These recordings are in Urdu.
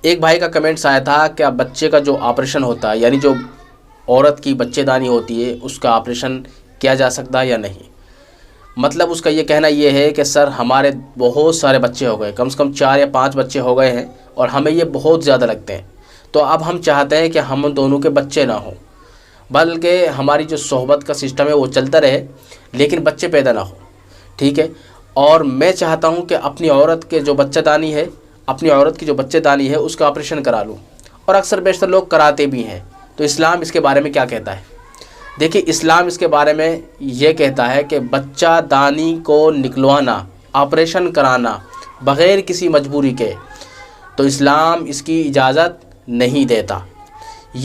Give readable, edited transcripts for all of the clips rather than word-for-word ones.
ایک بھائی کا کمنٹس آیا تھا کہ اب بچے کا جو آپریشن ہوتا ہے، یعنی جو عورت کی بچے دانی ہوتی ہے، اس کا آپریشن کیا جا سکتا ہے یا نہیں۔ مطلب اس کا یہ کہنا یہ ہے کہ سر ہمارے بہت سارے بچے ہو گئے، کم سے کم 4 یا 5 بچے ہو گئے ہیں اور ہمیں یہ بہت زیادہ لگتے ہیں، تو اب ہم چاہتے ہیں کہ ہم دونوں کے بچے نہ ہوں، بلکہ ہماری جو صحبت کا سسٹم ہے وہ چلتا رہے لیکن بچے پیدا نہ ہوں، ٹھیک ہے۔ اور میں چاہتا ہوں کہ اپنی عورت کے جو بچہ دانی ہے، اپنی عورت کی جو بچے دانی ہے اس کا آپریشن کرا لوں، اور اکثر بیشتر لوگ کراتے بھی ہیں۔ تو اسلام اس کے بارے میں کیا کہتا ہے؟ دیکھیے، اسلام اس کے بارے میں یہ کہتا ہے کہ بچہ دانی کو نکلوانا، آپریشن کرانا بغیر کسی مجبوری کے، تو اسلام اس کی اجازت نہیں دیتا۔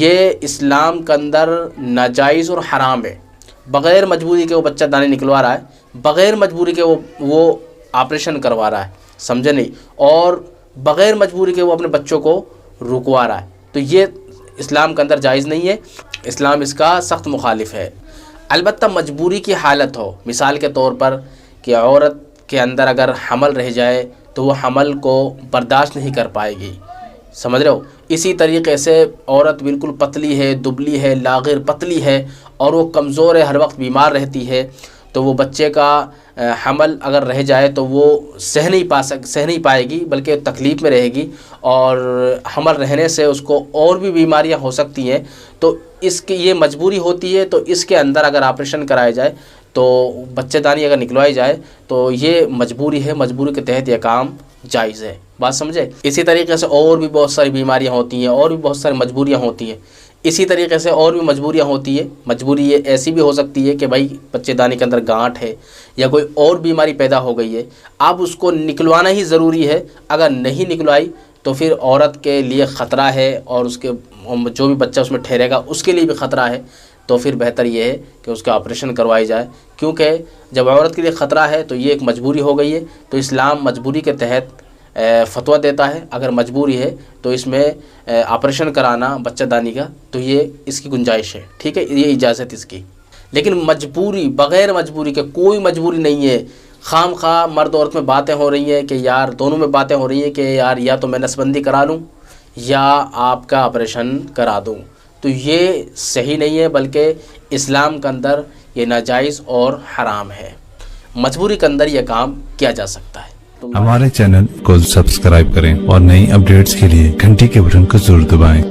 یہ اسلام کے اندر ناجائز اور حرام ہے۔ بغیر مجبوری کے وہ بچہ دانی نکلوا رہا ہے، بغیر مجبوری کے وہ آپریشن کروا رہا ہے، سمجھے نہیں، اور بغیر مجبوری کے وہ اپنے بچوں کو رکوا رہا ہے، تو یہ اسلام کے اندر جائز نہیں ہے، اسلام اس کا سخت مخالف ہے۔ البتہ مجبوری کی حالت ہو، مثال کے طور پر کہ عورت کے اندر اگر حمل رہ جائے تو وہ حمل کو برداشت نہیں کر پائے گی، سمجھ رہے ہو۔ اسی طریقے سے عورت بالکل پتلی ہے، دبلی ہے، لاغر پتلی ہے اور وہ کمزور ہے، ہر وقت بیمار رہتی ہے، تو وہ بچے کا حمل اگر رہ جائے تو وہ سہ نہیں پائے گی، بلکہ تکلیف میں رہے گی، اور حمل رہنے سے اس کو اور بھی بیماریاں ہو سکتی ہیں۔ تو اس کی یہ مجبوری ہوتی ہے، تو اس کے اندر اگر آپریشن کرایا جائے تو بچے دانی اگر نکلوائی جائے تو یہ مجبوری ہے، مجبوری کے تحت یہ کام جائز ہے، بات سمجھے۔ اسی طریقے سے اور بھی بہت ساری بیماریاں ہوتی ہیں، اور بھی بہت ساری مجبوریاں ہوتی ہیں، اسی طریقے سے اور بھی مجبوریاں ہوتی ہیں۔ مجبوری یہ ایسی بھی ہو سکتی ہے کہ بھائی بچے دانی کے اندر گانٹھ ہے یا کوئی اور بیماری پیدا ہو گئی ہے، اب اس کو نکلوانا ہی ضروری ہے، اگر نہیں نکلوائی تو پھر عورت کے لیے خطرہ ہے، اور اس کے جو بھی بچہ اس میں ٹھہرے گا اس کے لیے بھی خطرہ ہے، تو پھر بہتر یہ ہے کہ اس کا آپریشن کروائی جائے، کیونکہ جب عورت کے لیے خطرہ ہے تو یہ ایک مجبوری ہو گئی ہے، تو اسلام مجبوری کے تحت فتویٰ دیتا ہے۔ اگر مجبوری ہے تو اس میں آپریشن کرانا بچہ دانی کا، تو یہ اس کی گنجائش ہے، ٹھیک ہے، یہ اجازت اس کی۔ لیکن مجبوری، بغیر مجبوری کے، کوئی مجبوری نہیں ہے، خام خواہ مرد عورت میں باتیں ہو رہی ہیں کہ یار، دونوں میں باتیں ہو رہی ہیں کہ یار یا تو میں نسبندی کرا لوں یا آپ کا آپریشن کرا دوں، تو یہ صحیح نہیں ہے، بلکہ اسلام کے اندر یہ ناجائز اور حرام ہے۔ مجبوری کے اندر یہ کام کیا جا سکتا ہے۔ ہمارے چینل کو سبسکرائب کریں اور نئی اپڈیٹس کے لیے گھنٹی کے بٹن کو ضرور دبائیں۔